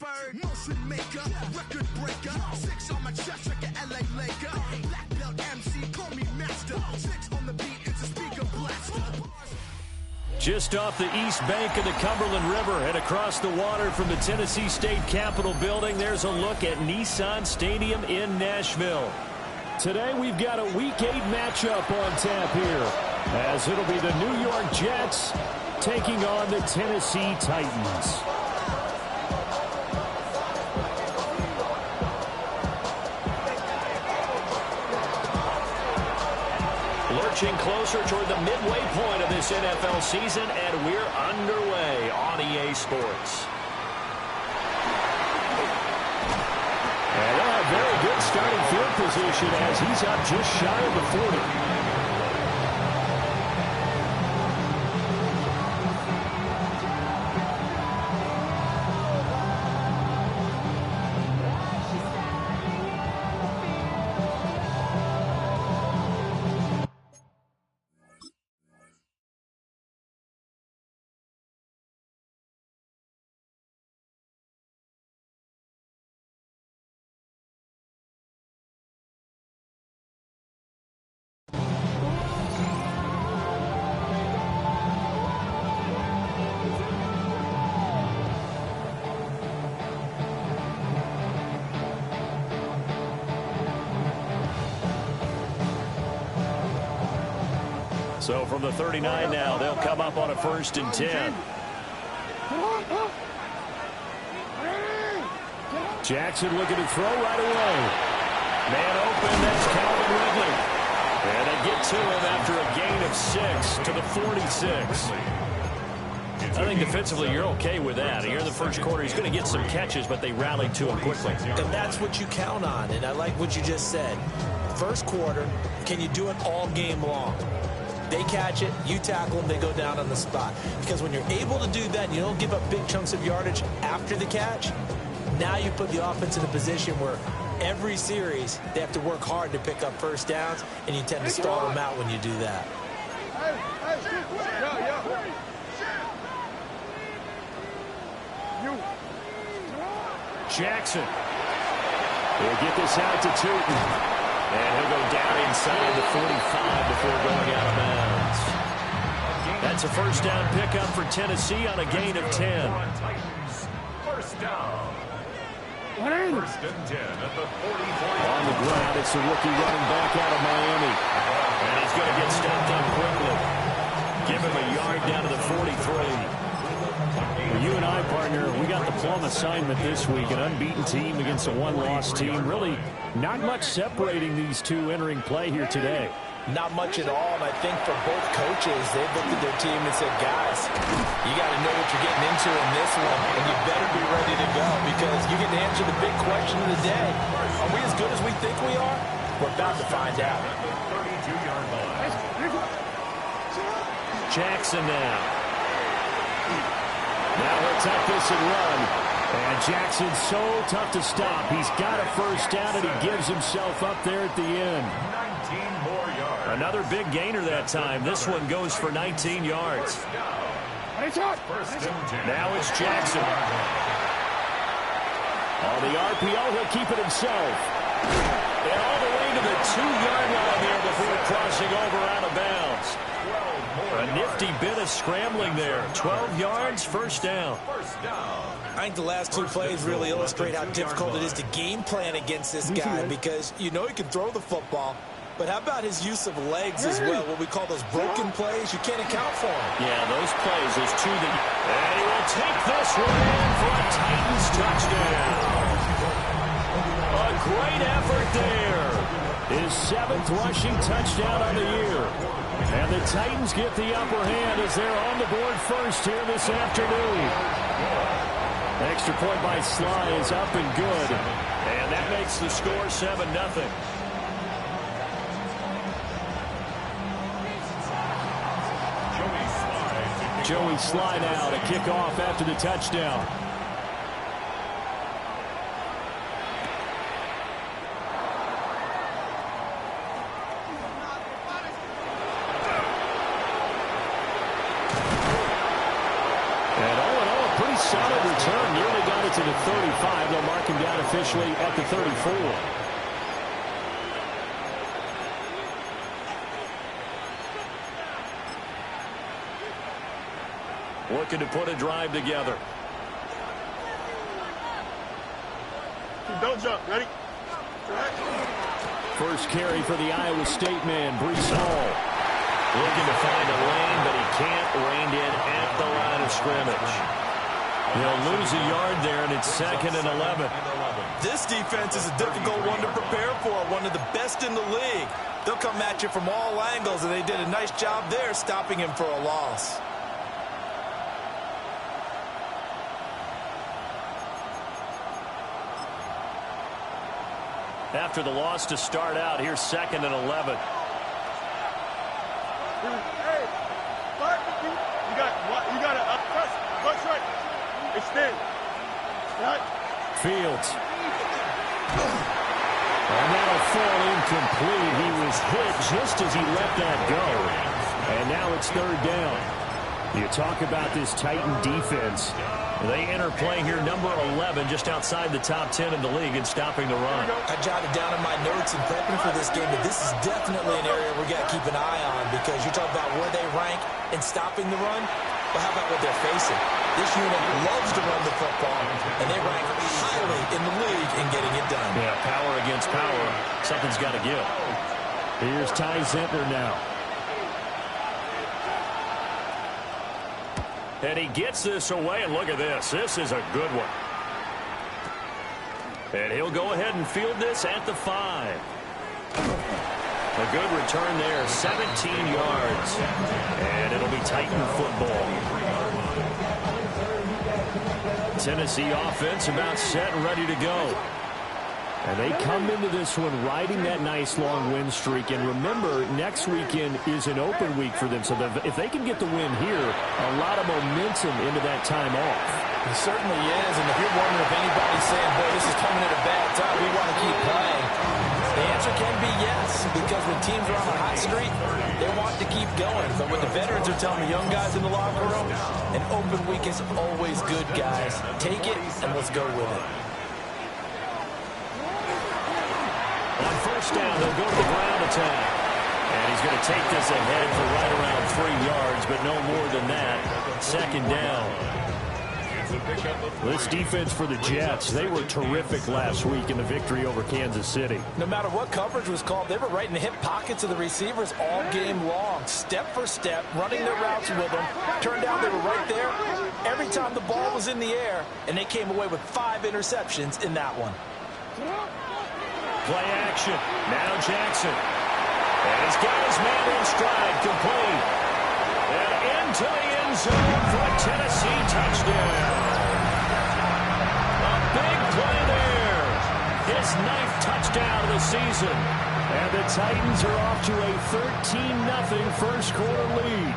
word. Motion maker, record breaker. 6 on my chest like an LA Laker. Black belt MC, call me master. 6 on the beat, it's a speaker blaster. Just off the east bank of the Cumberland River and across the water from the Tennessee State Capitol building, there's a look at Nissan Stadium in Nashville. Today we've got a Week 8 matchup on tap here, as it'll be the New York Jets taking on the Tennessee Titans. Lurching closer toward the midway point of this NFL season, and we're underway on EA Sports. And they'll have very good starting field position as he's up just shy of the 40. So from the 39 now, they'll come up on a 1st and 10. Jackson looking to throw right away. Man open, that's Calvin Ridley. And they get to him after a gain of 6 to the 46. I think defensively you're okay with that. Here in the first quarter, he's going to get some catches, but they rallied to him quickly. And that's what you count on, and I like what you just said. First quarter, can you do it all game long? They catch it, you tackle them, they go down on the spot. Because when you're able to do that and you don't give up big chunks of yardage after the catch, now you put the offense in a position where every series they have to work hard to pick up first downs, and you tend to stall them out when you do that. Jackson will get this out to Tootin. And he'll go down inside the 45 before going out of bounds. That's a first down pickup for Tennessee on a gain of 10. First down. First and 10 at the 40. On the ground, it's the rookie running back out of Miami. And he's going to get stopped up quickly. Give him a yard down to the 43. You and I, partner, we got the plum assignment this week. An unbeaten team against a one-loss team. Really not much separating these two entering play here today. Not much at all, and I think for both coaches, they've looked at their team and said, guys, you got to know what you're getting into in this one, and you better be ready to go because you get to answer the big question of the day. Are we as good as we think we are? We're about to find out. Jackson now. Now he'll tuck this and run. And Jackson's so tough to stop. He's got a first down, and he gives himself up there at the end. 19 more yards. Another big gainer that time. This one goes for 19 yards. Now it's Jackson. On the RPO, he'll keep it himself. And all the way to the 2-yard line there before crossing over out of bounds. A nifty bit of scrambling there. 12 yards, first down. I think the last two plays really illustrate how difficult it is to game plan against this guy because you know he can throw the football, but how about his use of legs as well, what we call those broken plays? You can't account for them. Yeah, those plays, those two that... And he will take this one in for a Titans touchdown. A great effort there. His 7th rushing touchdown on the year. And the Titans get the upper hand as they're on the board first here this afternoon. Extra point by Sly is up and good. And that makes the score 7-0. Joey Sly now to kick off after the touchdown. to the 35. They'll mark him down officially at the 34. Looking to put a drive together. Don't jump. Ready? First carry for the Iowa State man, Breece Hall. Looking to find a lane, but he can't. Reined in at the line of scrimmage. He'll lose a yard there, and it's 2nd and 11. This defense is a difficult one to prepare for, one of the best in the league. They'll come at you from all angles, and they did a nice job there stopping him for a loss. After the loss to start out, here's 2nd and 11. Hey, you got to press right. Extend. Right. Fields. And that'll fall incomplete. He was hit just as he let that go. And now it's 3rd down. You talk about this Titan defense. They enter play here number 11, just outside the top 10 in the league in stopping the run. I jotted down in my notes in prepping for this game, but this is definitely an area we got to keep an eye on, because you're talking about where they rank in stopping the run. But how about what they're facing? This unit loves to run the football, and they rank highly in the league in getting it done. Yeah, power against power. Something's got to give. Here's Ty Zentner now. And he gets this away, and look at this. This is a good one. And he'll go ahead and field this at the 5. A good return there, 17 yards. And it'll be Titan football. Tennessee offense about set and ready to go. And they come into this one riding that nice long win streak. And remember, next weekend is an open week for them. So if they can get the win here, a lot of momentum into that time off. It certainly is. And if you're wondering if anybody's saying, boy, this is coming at a bad time, we want to keep playing, the answer can be yes. Because when teams are on a hot streak, they want to keep going. But what the veterans are telling the young guys in the locker room, an open week is always good, guys. Take it, and let's go with it. On first down, they'll go to the ground attack. And he's going to take this ahead for right around 3 yards, but no more than that. 2nd down. This defense for the Jets, they were terrific last week in the victory over Kansas City. No matter what coverage was called, they were right in the hip pockets of the receivers all game long. Step for step, running their routes with them. Turned out they were right there every time the ball was in the air, and they came away with 5 interceptions in that one. Play action. Now Jackson. And he's got his man in stride, complete. And into the end zone for a Tennessee touchdown. A big play there. His 9th touchdown of the season. And the Titans are off to a 13-0 first quarter lead.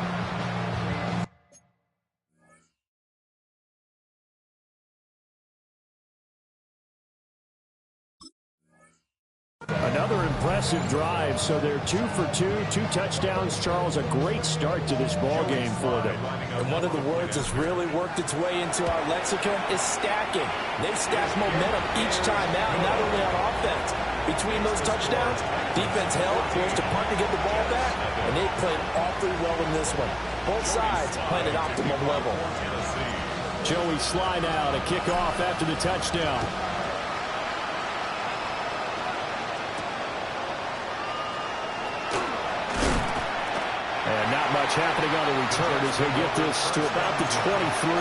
Another impressive drive, so they're 2 for 2, 2 touchdowns. Charles, a great start to this ball game for them. And one of the words that's really worked its way into our lexicon is stacking. They've stacked momentum each time out, not only on offense. Between those touchdowns, defense held, forced to punt to get the ball back, and they played awfully well in this one. Both sides playing at optimum level. Joey Sly now to kick off after the touchdown. And not much happening on the return as he'll get this to about the 23.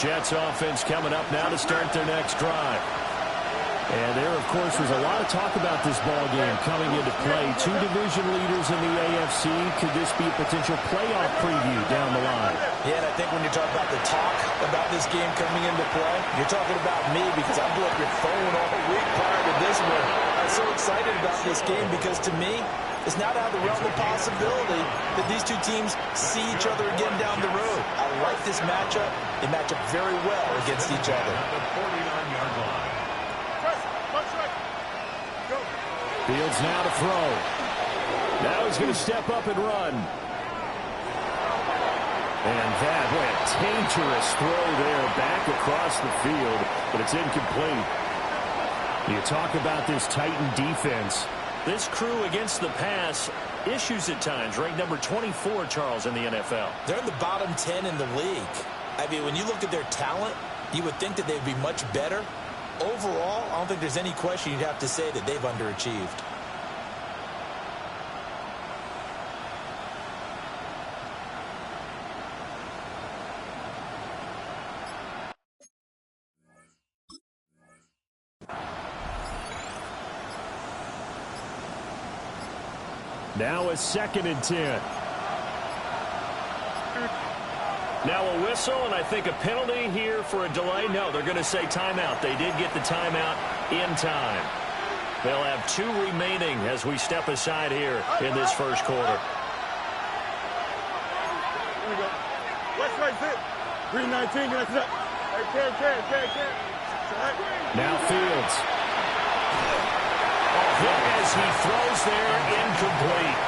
Jets offense coming up now to start their next drive. And there, of course, was a lot of talk about this ball game coming into play. 2 division leaders in the AFC. Could this be a potential playoff preview down the line? Yeah, and I think when you talk about the talk about this game coming into play, you're talking about me, because I blew up your phone all week prior to this one. I'm so excited about this game because, to me, it's not out of the realm of possibility that these two teams see each other again down the road. I like this matchup. They match up very well against each other. Fields now to throw. Now he's going to step up and run. And that, boy, a dangerous throw there back across the field, but it's incomplete. You talk about this Titan defense. This crew against the pass, issues at times. Ranked number 24, Charles, in the NFL. They're in the bottom 10 in the league. I mean, when you look at their talent, you would think that they'd be much better. Overall, I don't think there's any question you'd have to say that they've underachieved. Now a 2nd and 10. Now a whistle, and I think a penalty here for a delay. No, they're going to say timeout. They did get the timeout in time. They'll have 2 remaining as we step aside here in this first quarter. Here we go. West right, sit. Green 19, get that. Hey, can. Now Fields. Hit as he throws there, incomplete.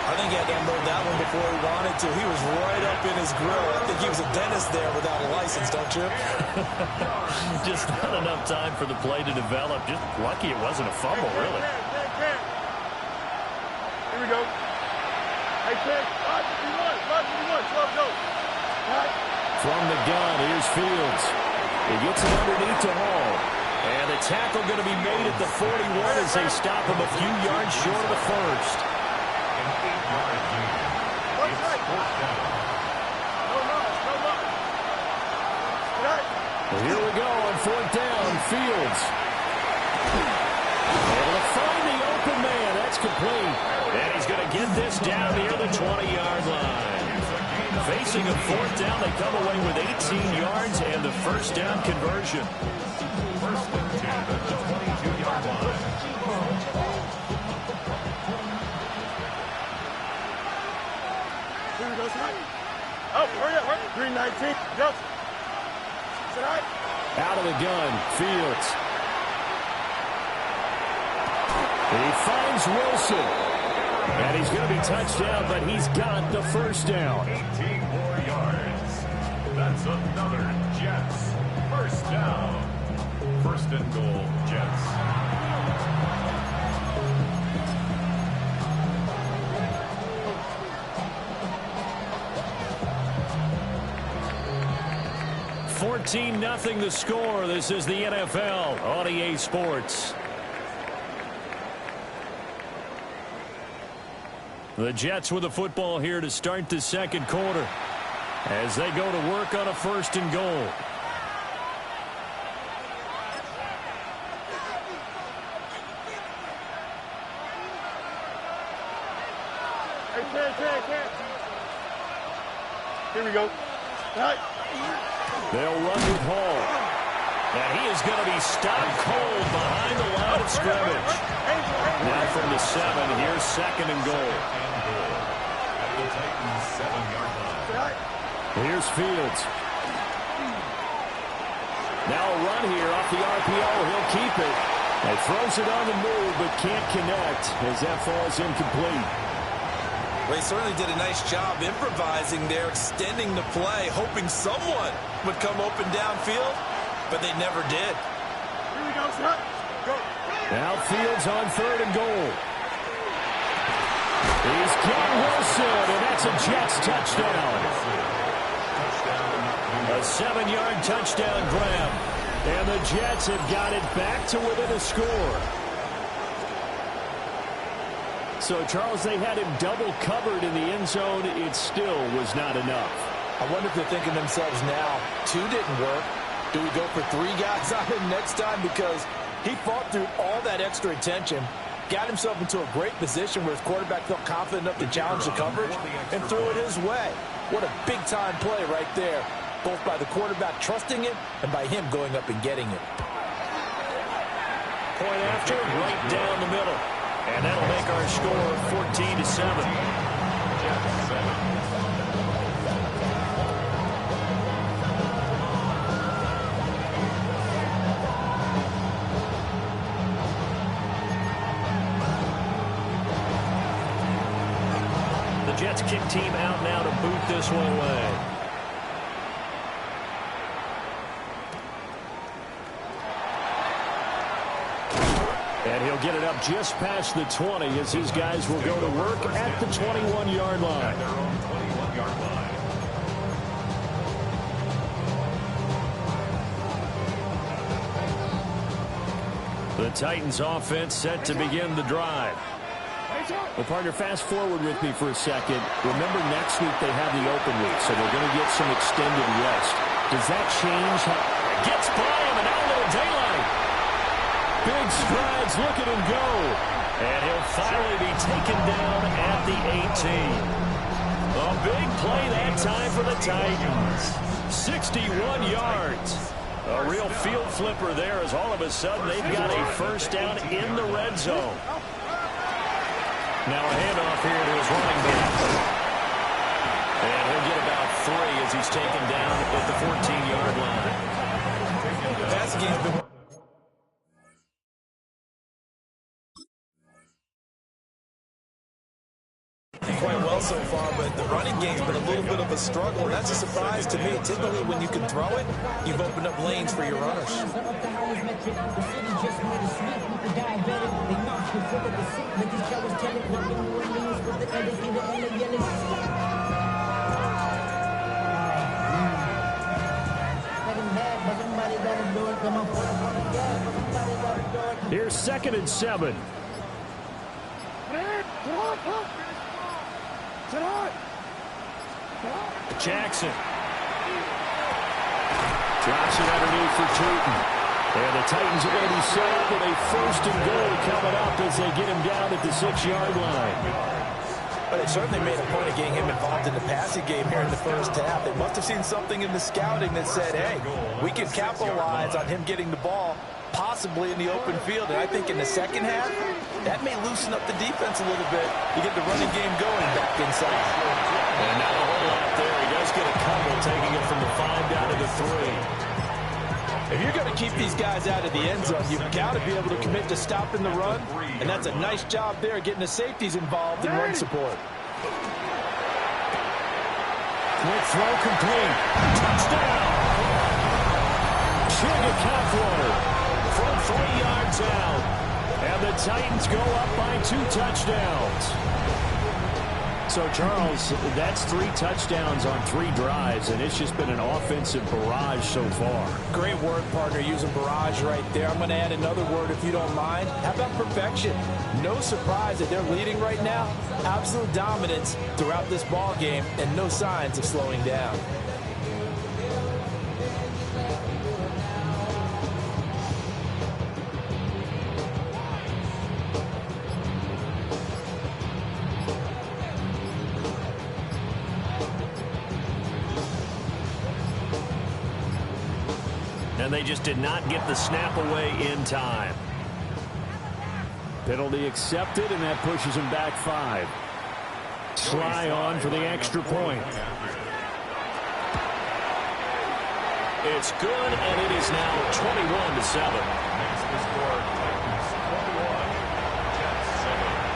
I think he had to unload that one before he wanted to. He was right up in his grill. I think he was a dentist there without a license, don't you? Just not enough time for the play to develop. Just lucky it wasn't a fumble, really. Here we go. Hey, Ken, 551, 12 go. Right. From the gun, here's Fields. He gets it underneath to Hall. And the tackle going to be made at the 41 as they stop him a few yards short of the first. Well, here we go on 4th down. Fields. Able to find the open man. That's complete. And he's going to get this down near the 20-yard line. Facing a 4th down, they come away with 18 yards and the first down conversion. First and 10 at the 22-yard line. Here we go, tonight. Oh, hurry up. Green 19, jump. Tonight. Out of the gun, Fields. He finds Wilson. And he's going to be touched down, but he's got the first down. 18 more yards. That's another Jets. First down. First and goal, Jets. $14-0 the score. This is the NFL on EA Sports. The Jets with the football here to start the second quarter as they go to work on a 1st and goal. Hey, Ken. Here we go. Right. They'll run with Hall. And he is going to be stopped cold behind the line of scrimmage. Now from the 7, here's 2nd and goal. At the Titans' 7-yard line. Here's Fields. Now a run here off the RPO. He'll keep it. He throws it on the move, but can't connect as that falls incomplete. Well, he certainly did a nice job improvising there, extending the play, hoping someone would come open downfield, but they never did. Here we go, son. Go. Now Fields on 3rd and goal. He's got Wilson, and that's a Jets touchdown. A 7-yard touchdown grab. And the Jets have got it back to within a score. So, Charles, they had him double covered in the end zone. It still was not enough. I wonder if they're thinking to themselves now, 2 didn't work. Do we go for 3 guys on him next time? Because he fought through all that extra attention, got himself into a great position where his quarterback felt confident enough to challenge the coverage and threw it his way. What a big-time play right there, both by the quarterback trusting it and by him going up and getting it. Point after, right down the middle. And that'll make our score 14-7. Jets 7. kick team out now to boot this one away. And he'll get it up just past the 20 as his guys will go to work at the 21-yard line. At their own 21-yard line. The Titans offense set to begin the drive. Well, partner, fast forward with me for a second. Remember, next week they have the open week, so they're going to get some extended rest. Does that change how... Gets by him, and now a little daylight. Big strides, look at him go. And he'll finally be taken down at the 18. A big play that time for the Titans. 61 yards. A real field flipper there as all of a sudden they've got a first down in the red zone. Now a handoff here to his running back. And he'll get about 3 as he's taken down at the 14-yard line. The passing game's been... quite well so far, but the running game's been a little bit of a struggle, and that's a surprise to me. Typically, when you can throw it, you've opened up lanes for your runners. Here's 2nd and 7. Jackson drops it underneath for Tootin. And the Titans are going to be set up with a 1st and goal coming up as they get him down at the 6-yard line. But they certainly made a point of getting him involved in the passing game here in the first half. They must have seen something in the scouting that said, hey, we can capitalize on him getting the ball, possibly in the open field. And I think in the second half, that may loosen up the defense a little bit to get the running game going back inside. And now a whole lot there. He does get a couple, taking it from the 5 down to the 3. If you're going to keep these guys out of the end zone, you've got to be able to commit to stopping the run, and that's a nice job there, getting the safeties involved in run support. Quick throw complete. Touchdown! Sugar Catwater from 3 yards out. And the Titans go up by 2 touchdowns. So, Charles, that's 3 touchdowns on 3 drives, and it's just been an offensive barrage so far. Great word, partner, using barrage right there. I'm going to add another word if you don't mind. How about perfection? No surprise that they're leading right now. Absolute dominance throughout this ball game, and no signs of slowing down. And they just did not get the snap away in time. Penalty accepted, and that pushes him back 5. Sly on for the extra point. It's good, and it is now 21-7. Makes the score Titans 21, Jets 7.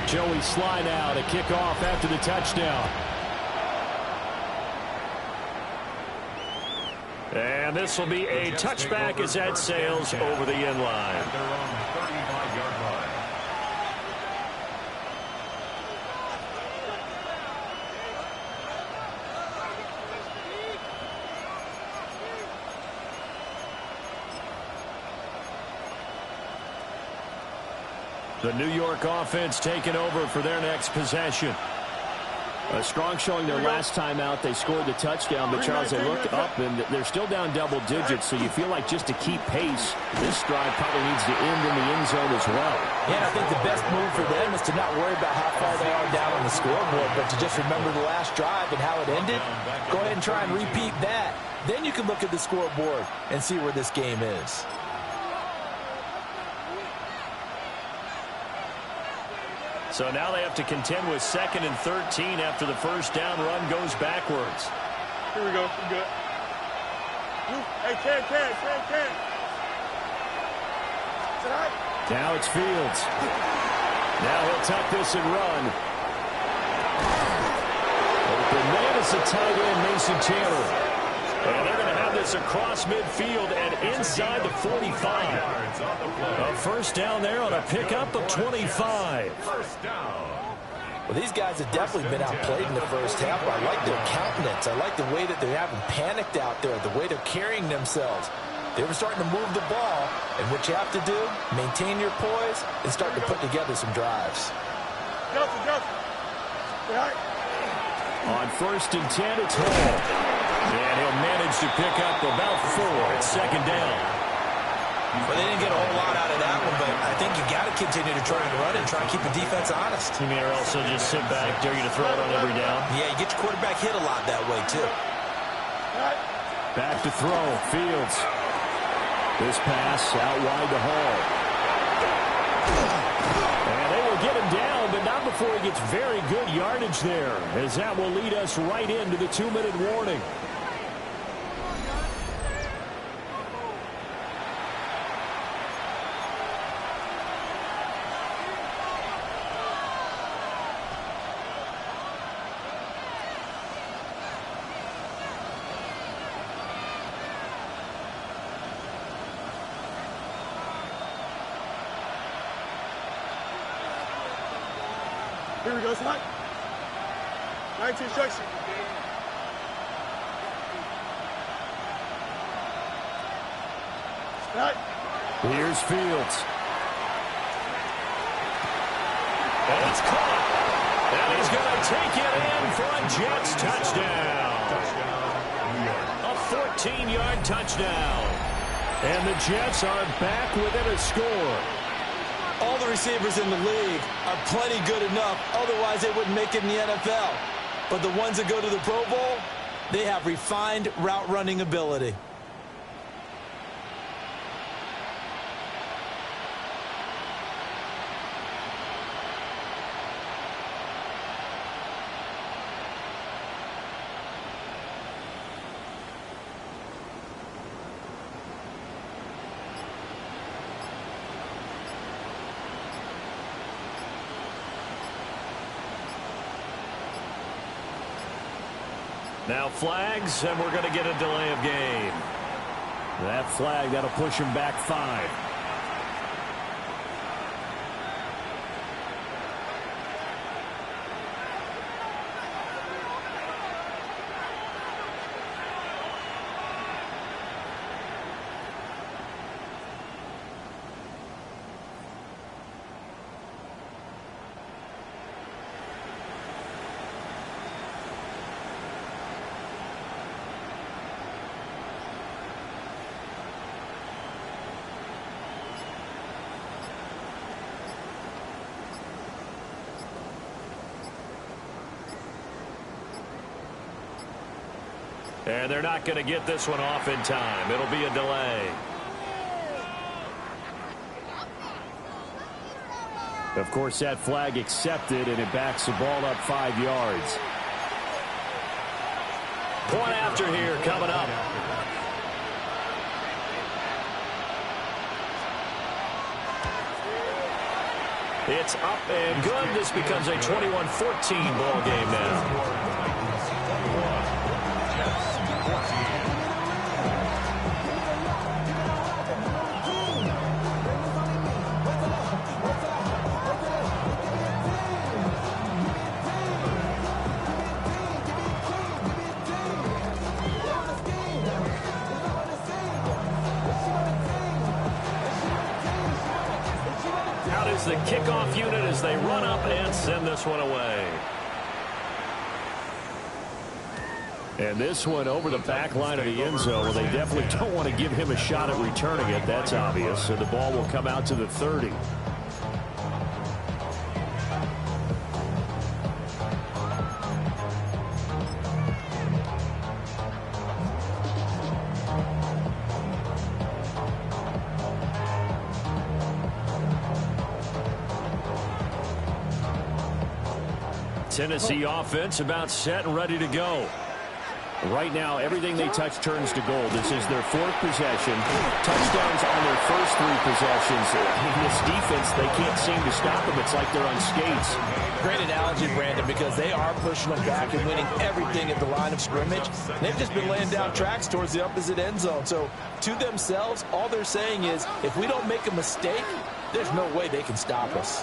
Joey Sly now to kick off after the touchdown. And this will be a touchback as that sails over the end line. At their own 35-yard line. The New York offense taking over for their next possession. A strong showing their last time out. They scored the touchdown, but Charles, they looked up and they're still down double digits, so you feel like just to keep pace, this drive probably needs to end in the end zone as well. Yeah, and I think the best move for them is to not worry about how far they are down on the scoreboard, but to just remember the last drive and how it ended. Go ahead and try and repeat that. Then you can look at the scoreboard and see where this game is. So now they have to contend with 2nd and 13 after the first down run goes backwards. Here we go. We good. Hey, Ken. Tonight. Now it's Fields. Now he'll tuck this and run. Open man is the tight end, Mason Taylor. And they're going to have this across midfield and inside the 45. A first down there on a pickup of 25. First down. Well, these guys have definitely been outplayed in the first half. I like their countenance. I like the way that they haven't panicked out there, the way they're carrying themselves. They were starting to move the ball, and what you have to do, maintain your poise and start to put together some drives. Justin. Right. On 1st and 10, it's Hall. And he'll manage to pick up about 4 at 2nd down. Well, they didn't get a whole lot out of that one, but I think you got to continue to try and run and try and keep the defense honest. You may also just sit back, dare you to throw it on every down. Yeah, you get your quarterback hit a lot that way, too. Back to throw, Fields. This pass out wide to Hall. And they will get him down, but not before he gets very good yardage there, as that will lead us right into the 2-minute warning. Here we go, tonight. 19 instruction. Tonight. Here's Fields. And it's caught. And he's going to take it in for a Jets touchdown. A 14-yard touchdown. And the Jets are back within a score. All the receivers in the league are plenty good enough. Otherwise, they wouldn't make it in the NFL. But the ones that go to the Pro Bowl, they have refined route running ability. Now flags, and we're going to get a delay of game. That flag, that'll push him back 5. And they're not going to get this one off in time. It'll be a delay. Of course, that flag accepted, and it backs the ball up 5 yards. Point after here coming up. It's up and good. This becomes a 21-14 ball game now. The kickoff unit as they run up and send this one away. And this one over the back line of the end zone. Well, they definitely don't want to give him a shot at returning it. That's obvious. So the ball will come out to the 30. Tennessee offense about set and ready to go. Right now, everything they touch turns to gold. This is their 4th possession. Touchdowns on their first 3 possessions. In this defense, they can't seem to stop them. It's like they're on skates. Great analogy, Brandon, because they are pushing them back and winning everything at the line of scrimmage. They've just been laying down tracks towards the opposite end zone. So, to themselves, all they're saying is, if we don't make a mistake, there's no way they can stop us.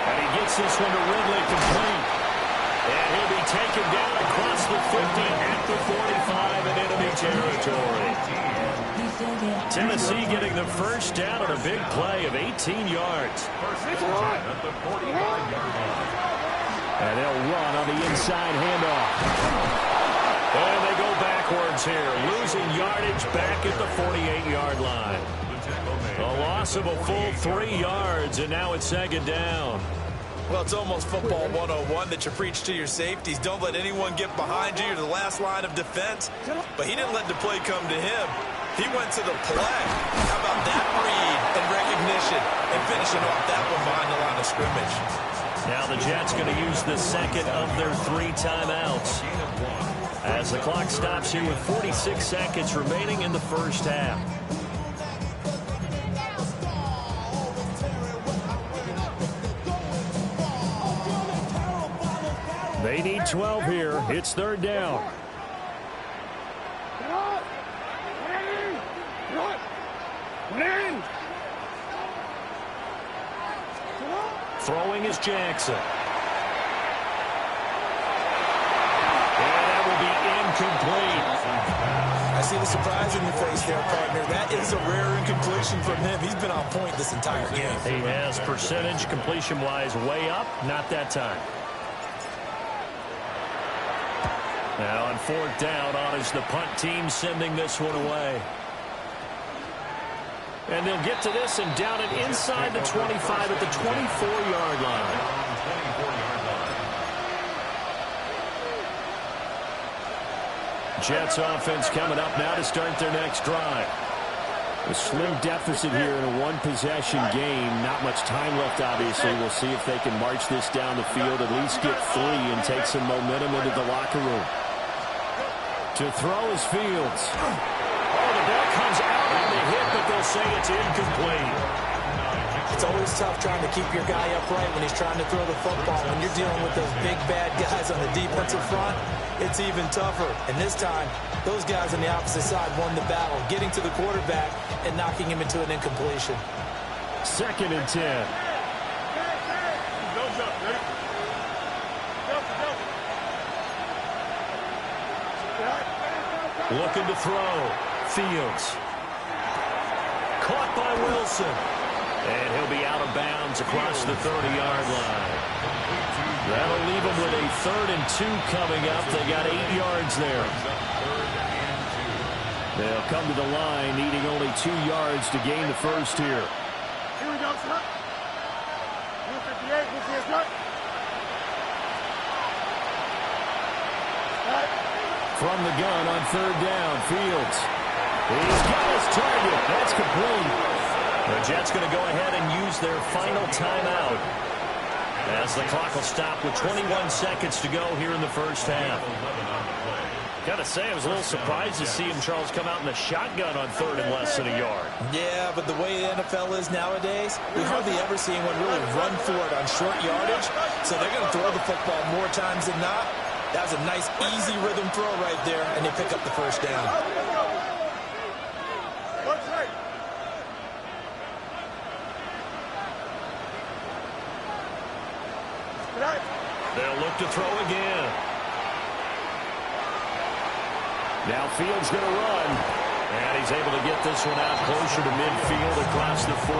And he gets this one to Ridley complete. And he'll be taken down across the 50 at the 45 in enemy territory. Tennessee getting the first down on a big play of 18 yards. At the 45-yard line. And they'll run on the inside handoff. And they go backwards here, losing yardage back at the 48-yard line. A loss of a full 3 yards, and now it's 2nd down. Well, it's almost football 101 that you preach to your safeties. Don't let anyone get behind you. You're the last line of defense. But he didn't let the play come to him. He went to the play. How about that read and recognition and finishing off that one behind the line of scrimmage? Now the Jets going to use the 2nd of their 3 timeouts. As the clock stops here with 46 seconds remaining in the first half. They need 12 here. It's 3rd down. Throwing is Jackson. And that will be incomplete. I see the surprise in your face there, partner. That is a rare incompletion from him. He's been on point this entire game. He has percentage completion-wise way up. Not that time. Now on 4th down, on is the punt team sending this one away. And they'll get to this and down it inside the 25 at the 24-yard line. Jets offense coming up now to start their next drive. A slim deficit here in a one-possession game. Not much time left, obviously. We'll see if they can march this down the field, at least get 3 and take some momentum into the locker room. To throw is Fields. Oh, the ball comes out on the hit, but they'll say it's incomplete. It's always tough trying to keep your guy upright when he's trying to throw the football. When you're dealing with those big, bad guys on the defensive front, it's even tougher. And this time, those guys on the opposite side won the battle, getting to the quarterback and knocking him into an incompletion. 2nd and 10. Looking to throw. Fields. Caught by Wilson. And he'll be out of bounds across the 30-yard line. That'll leave them with a 3rd and 2 coming up. They got 8 yards there. They'll come to the line, needing only 2 yards to gain the first here. Here we go, son. 158, this is good. From the gun on 3rd down, Fields. He's got his target. That's complete. The Jets going to go ahead and use their final timeout as the clock will stop with 21 seconds to go here in the first half. Got to say, I was a little surprised to see him, Charles, come out in the shotgun on 3rd and less than a yard. Yeah, but the way the NFL is nowadays, we hardly ever see anyone really run for it on short yardage. So they're going to throw the football more times than not. That was a nice, easy rhythm throw right there, and they pick up the first down. They'll look to throw again. Now Fields going to run. And he's able to get this one out closer to midfield across the 45.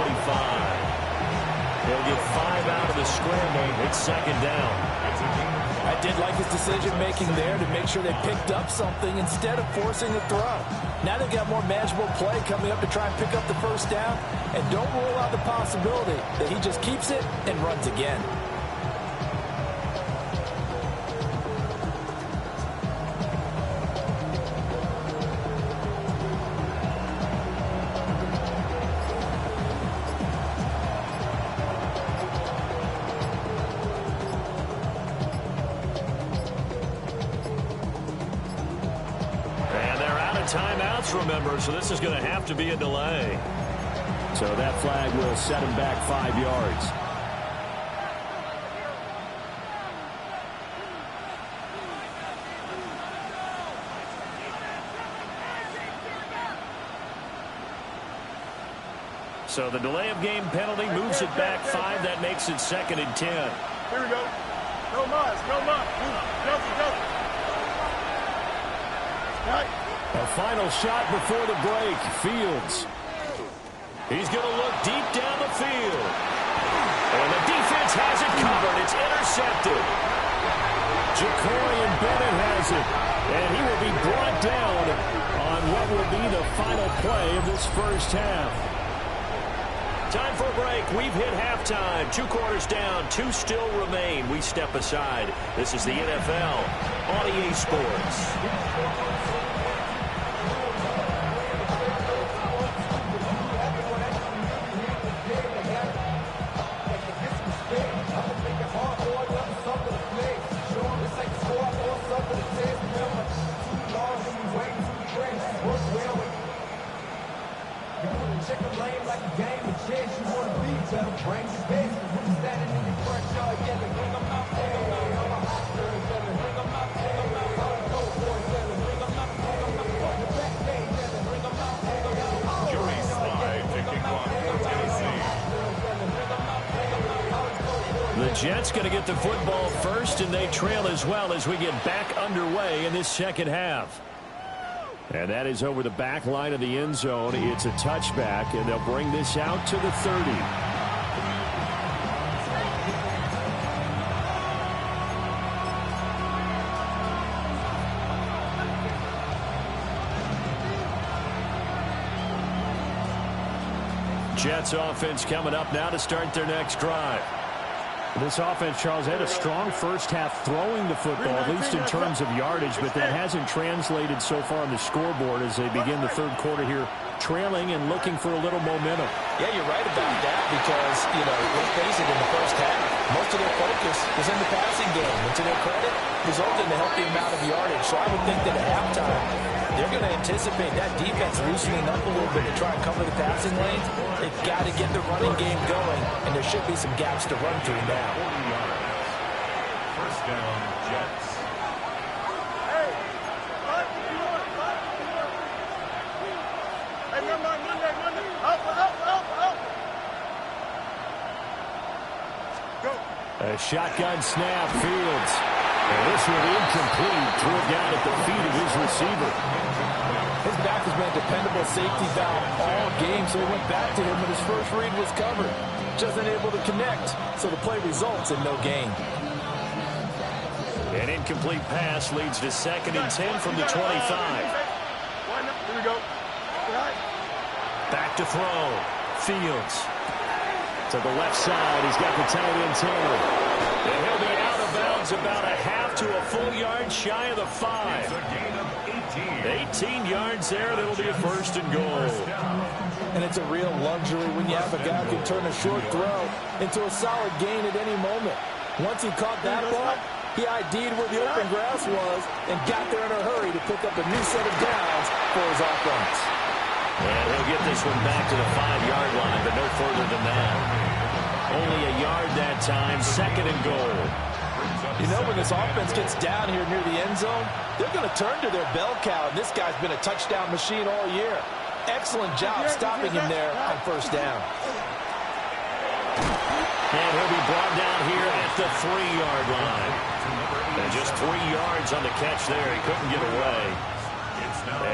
He'll get 5 out of the scramble. It's 2nd down. I did like his decision-making there to make sure they picked up something instead of forcing a throw. Now they've got more manageable play coming up to try and pick up the first down, and don't rule out the possibility that he just keeps it and runs again. Timeouts, remember, so this is going to have to be a delay. So that flag will set him back 5 yards. So the delay of game penalty moves it back 5. That makes it 2nd and 10. Here we go. No mas, no mas. Jump. Right. A final shot before the break. Fields. He's going to look deep down the field. And the defense has it covered. It's intercepted. Jacorian Bennett has it. And he will be brought down on what will be the final play of this first half. Time for a break. We've hit halftime. 2 quarters down. 2 still remain. We step aside. This is the NFL on EA Sports. The Jets going to get the football first, and they trail as well as we get back underway in this second half. And that is over the back line of the end zone. It's a touchback, and they'll bring this out to the 30. Jets offense coming up now to start their next drive. This offense, Charles, had a strong first half throwing the football, at least in terms of yardage, but that hasn't translated so far on the scoreboard as they begin the third quarter here, trailing and looking for a little momentum. Yeah, you're right about that because, let's face it, in the first half, most of their focus was in the passing game. And to their credit, resulted in a healthy amount of yardage. So I would think that at halftime, they're going to anticipate that defense loosening up a little bit to try and cover the passing lanes. They've got to get the running game going, and there should be some gaps to run through now. First down, Jets. Hey, what you want? Hey, Monday. Up. Go. A shotgun snap, Fields. And this one incomplete. Threw it down at the feet of his receiver. His back has been a dependable safety valve all game, so he went back to him when his first read was covered. Just unable to connect, so the play results in no gain. An incomplete pass leads to 2nd and 10 from the 25. Here we go. Back to throw. Fields. To the left side, he's got the tight end Taylor. And he'll be out of bounds about a half to a full yard shy of the 5. It's a gain of 18. 18 yards there. That'll be a 1st and goal. And it's a real luxury when you have a guy who can turn a short throw into a solid gain at any moment. Once he caught that ball, he ID'd where the open grass was and got there in a hurry to pick up a new set of downs for his offense. And he'll get this one back to the 5-yard line, but no further than that. Only a yard that time, 2nd and goal. When this offense gets down here near the end zone, they're going to turn to their bell cow, and this guy's been a touchdown machine all year. Excellent job stopping him there on first down. And he'll be brought down here at the 3-yard line. And just 3 yards on the catch there. He couldn't get away.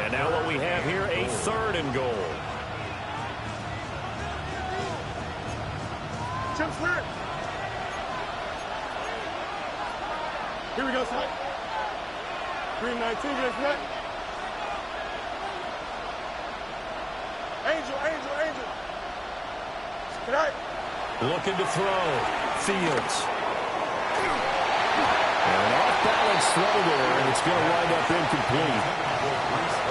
And now what we have here, a 3rd and goal. Jump clear. Here we go, son. Green 19, get net. Angel. Connect. Looking to throw. Fields. And an off-balance throw there, and it's going to wind up incomplete.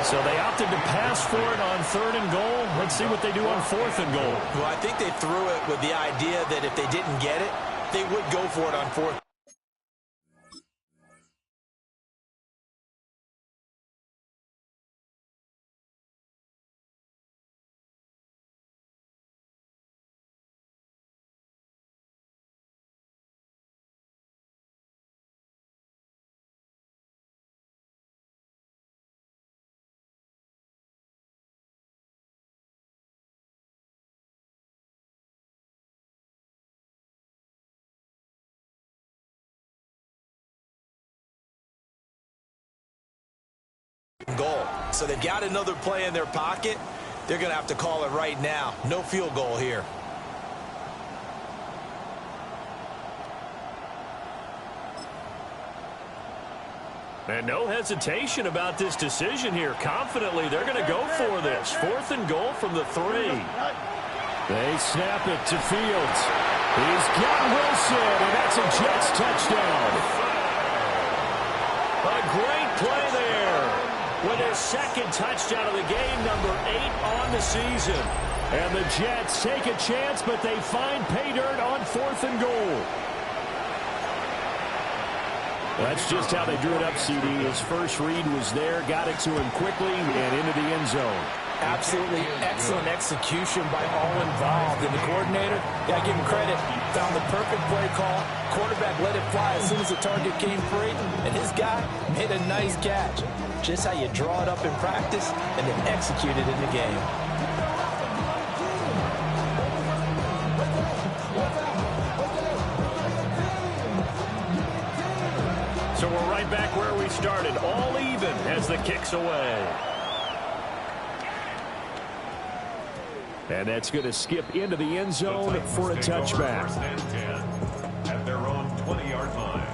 So they opted to pass for it on 3rd and goal. Let's see what they do on 4th and goal. Well, I think they threw it with the idea that if they didn't get it, they would go for it on 4th. Goal. So they've got another play in their pocket. They're going to have to call it right now. No field goal here. And no hesitation about this decision here. Confidently, they're going to go for this. 4th and goal from the 3. They snap it to Fields. He's got Wilson, and that's a Jets touchdown. A great play there. With his 2nd touchdown of the game, number 8 on the season. And the Jets take a chance, but they find pay dirt on 4th and goal. That's just how they drew it up, CD. His first read was there, got it to him quickly, and into the end zone. Absolutely excellent execution by all involved. And the coordinator, got to give him credit, found the perfect play call. Quarterback let it fly as soon as the target came free, and his guy made a nice catch. Just how you draw it up in practice and then execute it in the game. So we're right back where we started, all even as the kick's away. And that's going to skip into the end zone for a touchback. 1st and 10 at their own 20-yard line.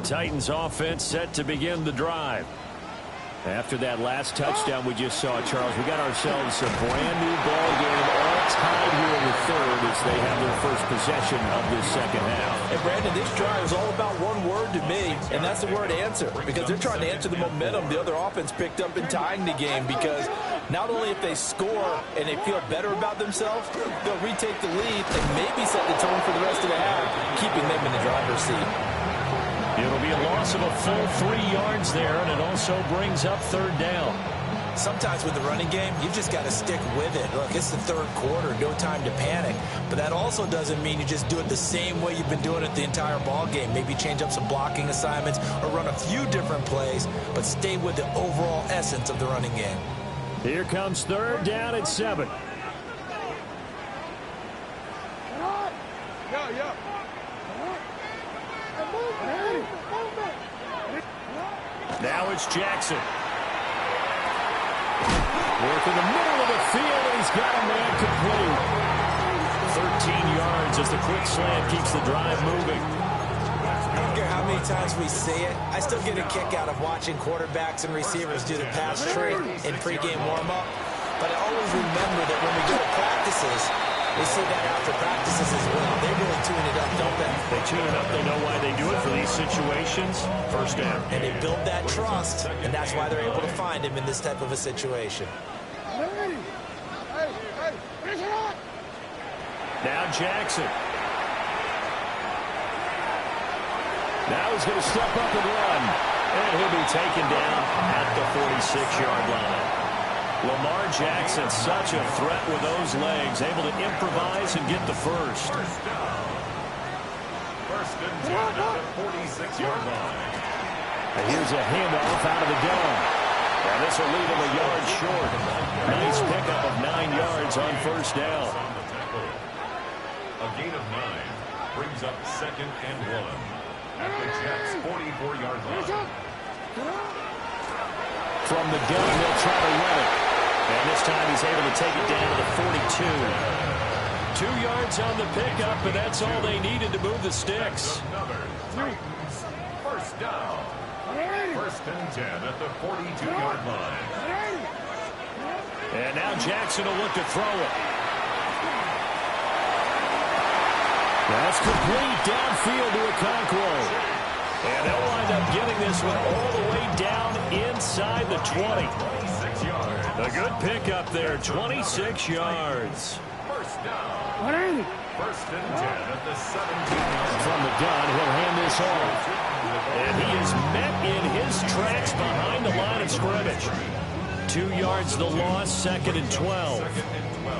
The Titans offense set to begin the drive. After that last touchdown we just saw, Charles, we got ourselves a brand new ball game, all tied here in the 3rd as they have their first possession of this 2nd half. And Brandon, this drive is all about one word to me, and that's the word answer, because they're trying to answer the momentum the other offense picked up in tying the game, because not only if they score and they feel better about themselves, they'll retake the lead and maybe set the tone for the rest of the half, keeping them in the driver's seat. It'll be a loss of a full 3 yards there, and it also brings up 3rd down. Sometimes with the running game, you just got to stick with it. Look, it's the 3rd quarter, no time to panic. But that also doesn't mean you just do it the same way you've been doing it the entire ball game. Maybe change up some blocking assignments or run a few different plays, but stay with the overall essence of the running game. Here comes 3rd down at 7. Yeah. Now it's Jackson. Work in the middle of the field, and he's got a man complete. 13 yards as the quick slant keeps the drive moving. I don't care how many times we see it, I still get a kick out of watching quarterbacks and receivers do the pass tree in pregame warm-up. But I always remember that when we go to practices, we see that after practices as well. They really tune it up, don't they? They tune it up. They know why they do it for these situations. 1st down. And they build that trust, and that's why they're able to find him in this type of a situation. Now Jackson. Now he's going to step up and run. And he'll be taken down at the 46-yard line. Lamar Jackson, such a threat with those legs, able to improvise and get the first. 1st and 10 at the 46-yard line. And here's a handoff out of the gun. And this will leave him a yard short. Nice pickup of 9 yards on 1st down. A gain of 9. brings up 2nd and 1 at the Jets' 44-yard line. From the gun, they'll try to run it. And this time he's able to take it down to the 42. 2 yards on the pickup, and that's all they needed to move the sticks. Another Titans first down. 1st and 10 at the 42-yard line. And now Jackson will look to throw it. That's complete downfield to Okonkwo. And they'll wind up getting this one all the way down inside the 20. 26 yards. A good pickup there, 26 yards. First down. 1st and 10 at the 17-yard From the gun, he'll hand this off. And he is met in his tracks behind the line of scrimmage. 2 yards the loss, 2nd and 12. I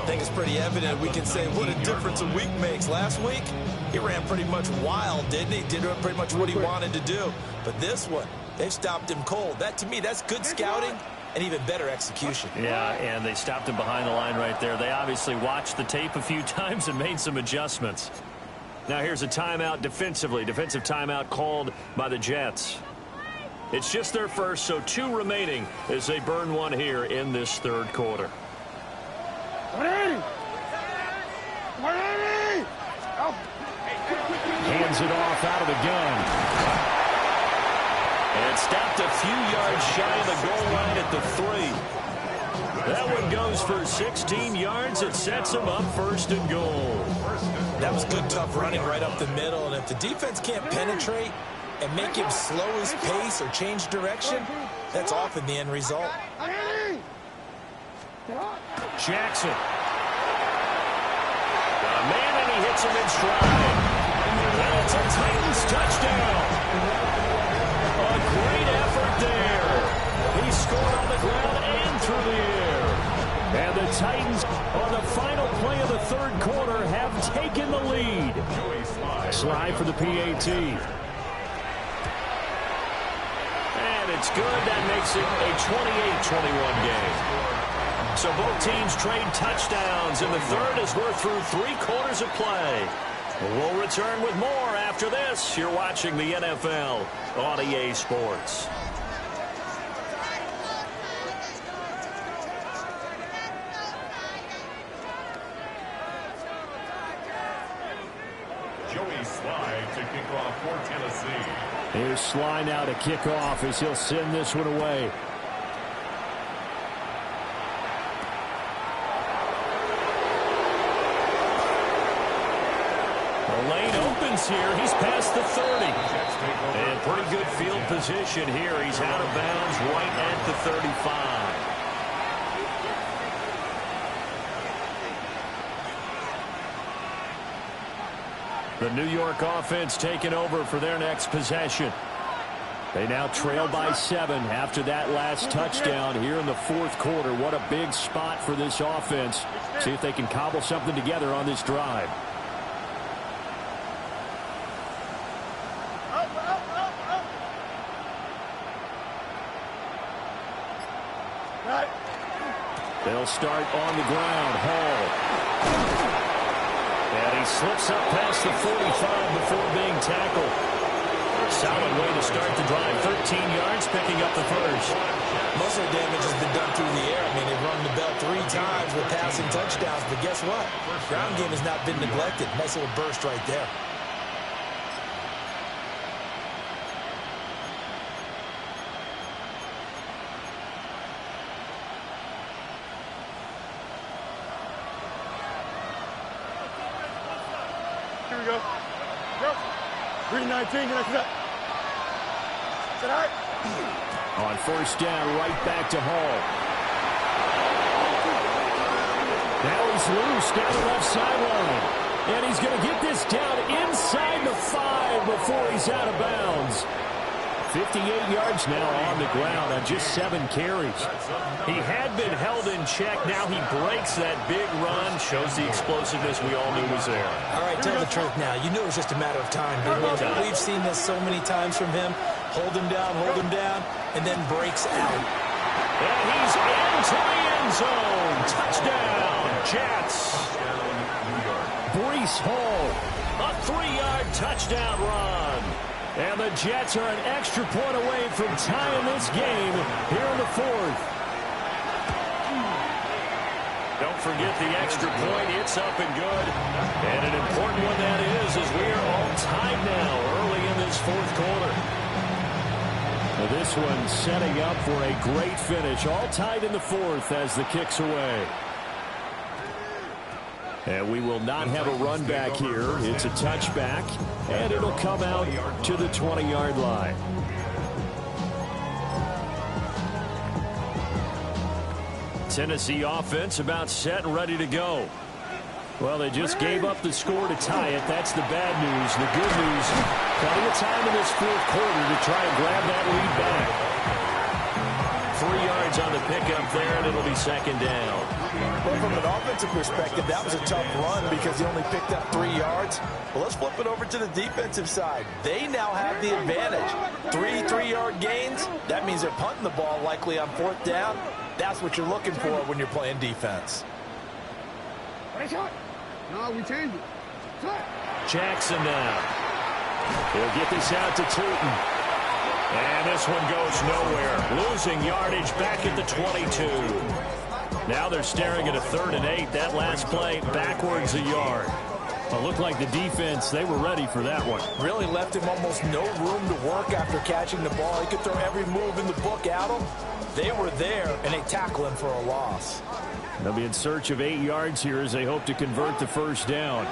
think it's pretty evident. We can say what a difference a week makes. Last week, he ran pretty much wild, didn't he? Did pretty much what he wanted to do. But this one, they stopped him cold. That, to me, that's good scouting and even better execution. Yeah, and they stopped him behind the line right there. They obviously watched the tape a few times and made some adjustments. Now here's a timeout defensively. Defensive timeout called by the Jets. It's just their first, so 2 remaining as they burn one here in this 3rd quarter. Hands it off out of the gun. And stopped a few yards shy of the goal line at the 3. That one goes for 16 yards. It sets them up 1st and goal. That was good, tough running right up the middle. And if the defense can't penetrate and make him slow his pace or change direction, that's often the end result. Jackson. Got a man, and he hits him in stride. And it's a Titans touchdown. A great effort there. He scored on the ground and through the air. And the Titans, on the final play of the 3rd quarter, have taken the lead. Slide for the PAT. And it's good. That makes it a 28-21 game. So both teams trade touchdowns in the 3rd as we're through 3 quarters of play. We'll return with more after this. You're watching the NFL on EA Sports. Joey Slye to kick off for Tennessee. Here's Slye now to kick off as he'll send this one away. The lane opens here. He's past the 30. And pretty good field position here. He's out of bounds right at the 35. The New York offense taking over for their next possession. They now trail by 7 after that last touchdown here in the 4th quarter. What a big spot for this offense. See if they can cobble something together on this drive. They'll start on the ground. Hall. And he slips up past the 45 before being tackled. Solid way to start the drive. 13 yards, picking up the 1st. Most of the damage has been done through the air. I mean, they've rung the bell 3 times with passing touchdowns. But guess what? Ground game has not been neglected. Nice little burst right there. Here we go. Go. 319, get up. Is that all right? On 1st down, right back to Hall. Now he's loose down the left sideline. And he's going to get this down inside the 5 before he's out of bounds. 58 yards now on the ground on just 7 carries. He had been held in check. Now he breaks that big run. Shows the explosiveness we all knew was there. All right, tell the truth now. You knew it was just a matter of time. We've seen this so many times from him. Hold him down, and then breaks out. And he's into the end zone. Touchdown, Jets. Breece Hall. A 3-yard touchdown run. And the Jets are an extra point away from tying this game here in the fourth. Don't forget the extra point. It's up and good. And an important one that is, as we are all tied now early in this fourth quarter. Now this one setting up for a great finish. All tied in the fourth as the kick's away. And we will not have a run back here. It's a touchback, and it'll come out to the 20-yard line. Tennessee offense about set and ready to go. Well, they just gave up the score to tie it. That's the bad news. The good news, plenty of time in this fourth quarter to try and grab that lead back. 3 yards on the pickup there, and it'll be second down. Well, from an offensive perspective, that was a tough run because he only picked up 3 yards. Well, let's flip it over to the defensive side. They now have the advantage. 3 3-yard gains. That means they're punting the ball likely on fourth down. That's what you're looking for when you're playing defense. No, we changed it. Jackson now. He'll get this out to Tootin. And this one goes nowhere. Losing yardage back at the 22. Now they're staring at a 3rd and 8. That last play backwards a yard. It looked like the defense, they were ready for that one. Really left him almost no room to work after catching the ball. He could throw every move in the book at him. They were there, and they tackle him for a loss. They'll be in search of 8 yards here as they hope to convert the first down.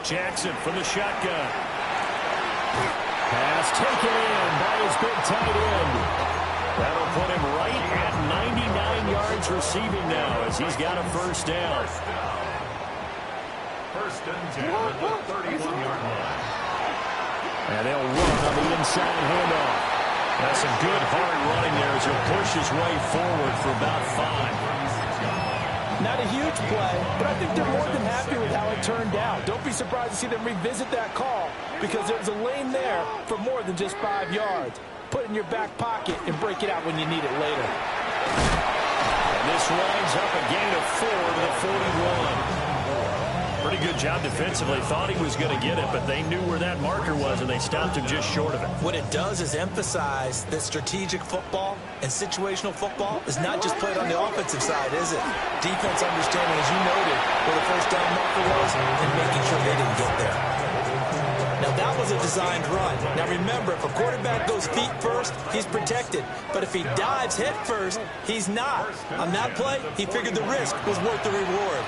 Jackson from the shotgun. Pass taken in by his big tight end. That'll put him right at 99 yards receiving now as he's got a first down. First and 10 at the 31-yard line. And they'll run on the inside handoff. That's some good hard running there as he'll push his way forward for about 5. Not a huge play, but I think they're more than happy with how it turned out. Don't be surprised to see them revisit that call because there's a lane there for more than just 5 yards. Put it in your back pocket and break it out when you need it later. And this winds up a gain of 4 to the 41. Pretty good job defensively. Thought he was going to get it, but they knew where that marker was, and they stopped him just short of it. What it does is emphasize that strategic football and situational football is not just played on the offensive side, is it? Defense understanding, as you noted, where the first down marker was and making sure they didn't get there. Now, that was a designed run. Now, remember, if a quarterback goes feet first, he's protected. But if he dives head first, he's not. On that play, he figured the risk was worth the reward.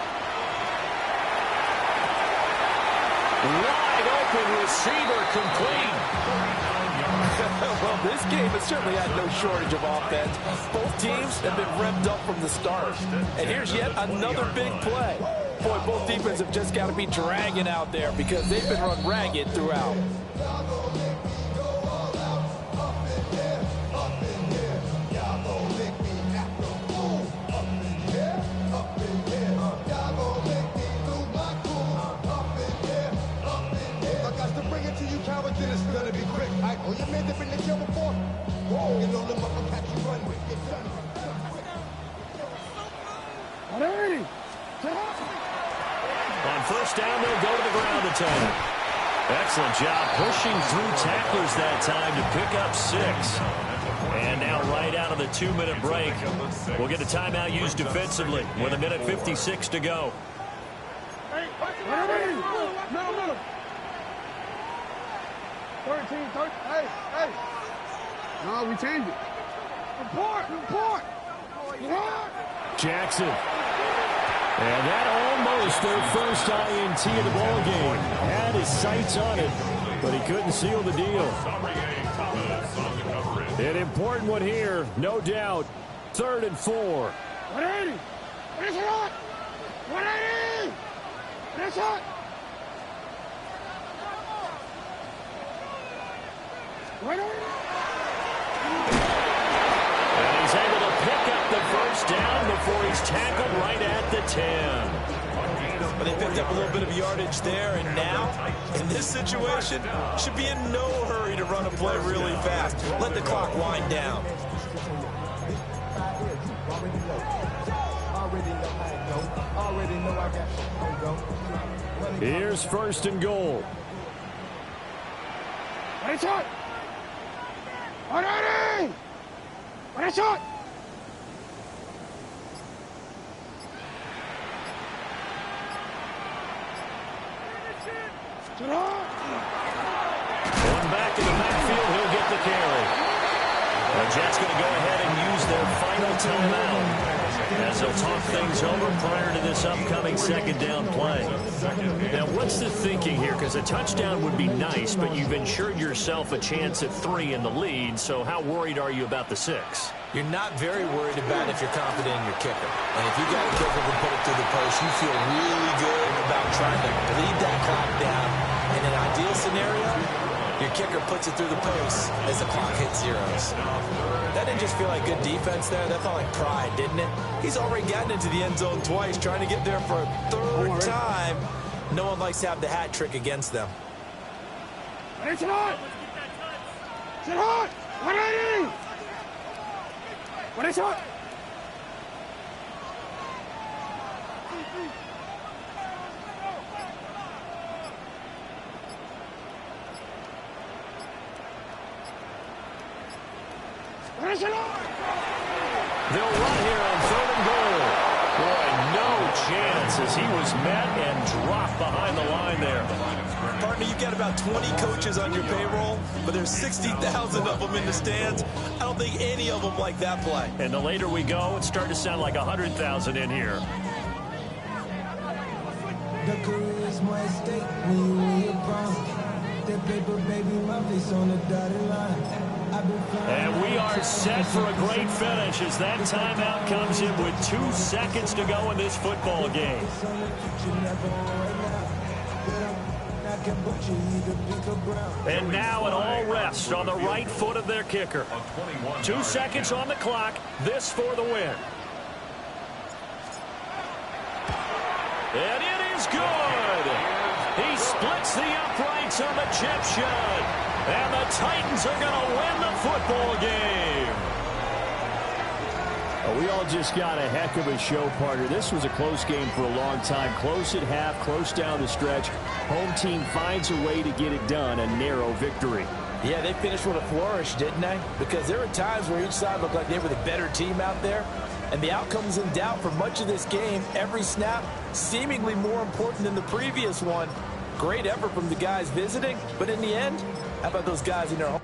Wide open receiver complete. Well, this game has certainly had no shortage of offense. Both teams have been revved up from the start. And here's yet another big play. Boy, both defenses have just got to be dragging out there because they've been run ragged throughout. It's gonna be quick. Oh, you made the been the show before. You know them up and catch you run with. Get done. Alrighty. On first down, they'll go to the ground attack. Excellent job pushing through tacklers that time to pick up 6. And now right out of the 2-minute break, we'll get a timeout used defensively with 1:56 to go. Hey, no. 13, hey. No, we changed it. Report. Jackson. And that almost their first INT of the ball game. Had his sights on it, but he couldn't seal the deal. An important one here, no doubt. 3rd and 4. 180. Finish it up. 180. Finish it. And he's able to pick up the first down before he's tackled right at the 10. But they picked up a little bit of yardage there, and now, in this situation, should be in no hurry to run a play really fast. Let the clock wind down. Here's first and goal. Ready, shot! Ready! Ready, shot! One back in the backfield, he'll get the carry. The Jets going to go ahead and use their final timeout as they'll talk things over prior to this upcoming second down play. Now, what's the thinking here? Because a touchdown would be nice, but you've ensured yourself a chance at 3 in the lead, so how worried are you about the 6? You're not very worried about if you're confident in your kicker. And if you got a kicker who can put it through the post, you feel really good about trying to bleed that clock down. In an ideal scenario, your kicker puts it through the post as the clock hits zeros. That didn't just feel like good defense there. That felt like pride, didn't it? He's already gotten into the end zone twice, trying to get there for a third time. No one likes to have the hat trick against them. Ready, sit hot! Sit hot! 180! Ready, sit hot! They'll run here on 3rd and goal. Boy, no chance as he was met and dropped behind the line there. Partner, you've got about 20 coaches on your payroll, but there's 60,000 of them in the stands. I don't think any of them like that play. And the later we go, it's starting to sound like 100,000 in here. The career is more at stake when you win your prime. That paper, baby, my face on the dotted line. And we are set for a great finish as that timeout comes in with 2 seconds to go in this football game. And now an all rest on the right foot of their kicker. 2 seconds on the clock. This for the win. And it is good. He splits the uprights on the chip shot. And the Titans are going to win the football game. We all just got a heck of a show, partner. This was a close game for a long time. Close at half, close down the stretch. Home team finds a way to get it done, a narrow victory. Yeah, they finished with a flourish, didn't they? Because there were times where each side looked like they were the better team out there. And the outcome was in doubt for much of this game. Every snap seemingly more important than the previous one. Great effort from the guys visiting, but in the end, how about those guys in their home?